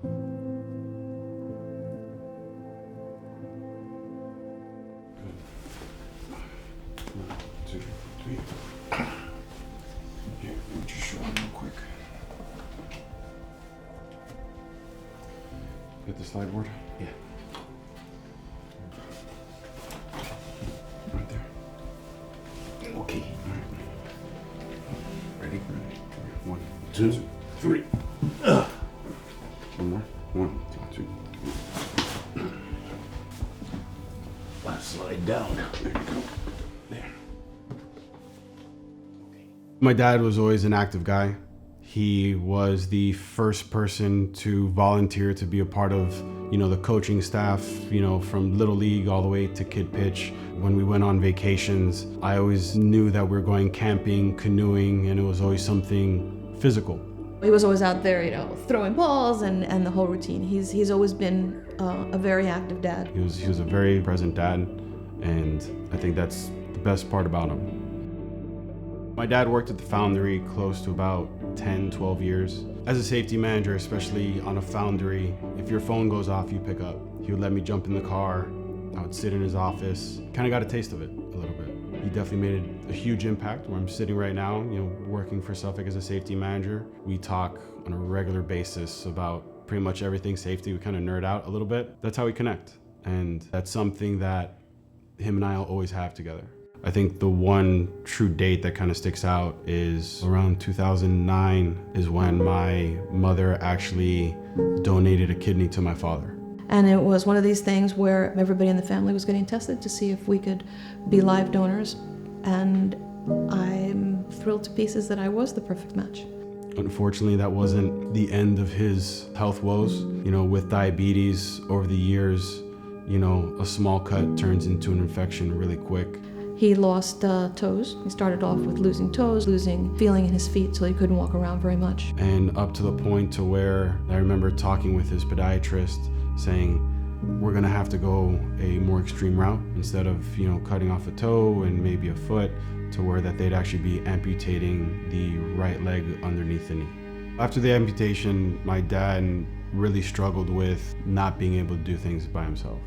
Here, let me just show you real quick. Get the slide board? Yeah. Right there. Okay. All right. Ready? 1, 2, 3. One more. 1, 2, 3. Last slide down. There you go. There. My dad was always an active guy. He was the first person to volunteer to be a part of, the coaching staff, from Little League all the way to Kid Pitch. When we went on vacations, I always knew that we were going camping, canoeing, and it was always something physical. He was always out there, throwing balls and the whole routine. He's always been a very active dad. He was a very present dad, and I think that's the best part about him. My dad worked at the foundry close to about 10, 12 years. As a safety manager, especially on a foundry, if your phone goes off, you pick up. He would let me jump in the car. I would sit in his office. Kind of got a taste of it a little bit. He definitely made a huge impact where I'm sitting right now, working for Suffolk as a safety manager. We talk on a regular basis about pretty much everything safety. We kind of nerd out a little bit. That's how we connect. And that's something that him and I will always have together. I think the one true date that kind of sticks out is around 2009 is when my mother actually donated a kidney to my father. And it was one of these things where everybody in the family was getting tested to see if we could be live donors. And I'm thrilled to pieces that I was the perfect match. Unfortunately, that wasn't the end of his health woes. With diabetes over the years, a small cut turns into an infection really quick. He lost toes. He started off with losing toes, losing feeling in his feet, so he couldn't walk around very much. And up to the point to where I remember talking with his podiatrist saying, we're gonna have to go a more extreme route instead of, cutting off a toe and maybe a foot, to where that they'd actually be amputating the right leg underneath the knee. After the amputation, my dad really struggled with not being able to do things by himself.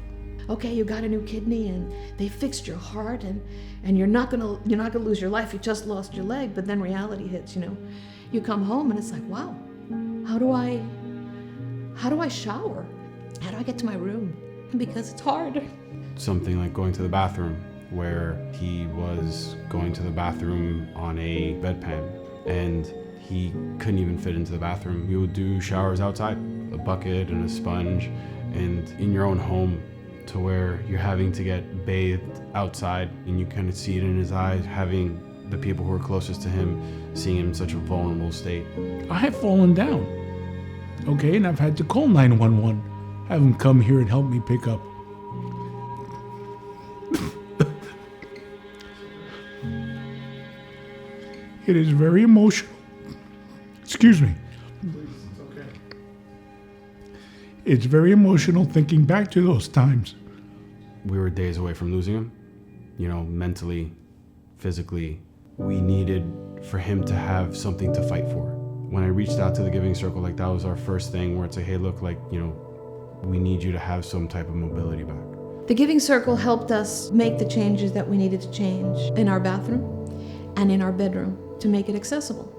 Okay, you got a new kidney and they fixed your heart and you're not gonna lose your life, you just lost your leg, but then reality hits, You come home and it's like, wow, how do I shower? How do I get to my room? Because it's hard. Something like going to the bathroom, where he was going to the bathroom on a bedpan and he couldn't even fit into the bathroom. We would do showers outside, a bucket and a sponge, and in your own home, to where you're having to get bathed outside, and you kind of see it in his eyes, having the people who are closest to him seeing him in such a vulnerable state. I have fallen down, okay, and I've had to call 911. Have them come here and help me pick up. It is very emotional. Excuse me. It's very emotional thinking back to those times. We were days away from losing him, mentally, physically. We needed for him to have something to fight for. When I reached out to the Giving Circle, that was our first thing where it's like, hey, look, we need you to have some type of mobility back. The Giving Circle helped us make the changes that we needed to change in our bathroom and in our bedroom to make it accessible.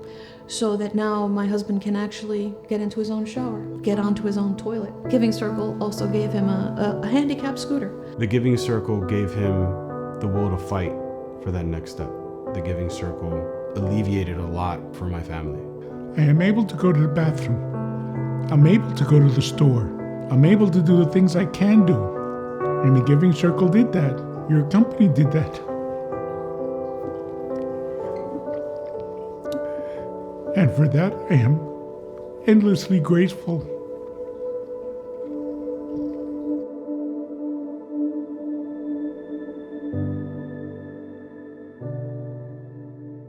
So that now my husband can actually get into his own shower, get onto his own toilet. Giving Circle also gave him a handicap scooter. The Giving Circle gave him the will to fight for that next step. The Giving Circle alleviated a lot for my family. I am able to go to the bathroom. I'm able to go to the store. I'm able to do the things I can do. And the Giving Circle did that. Your company did that. And for that, I am endlessly grateful.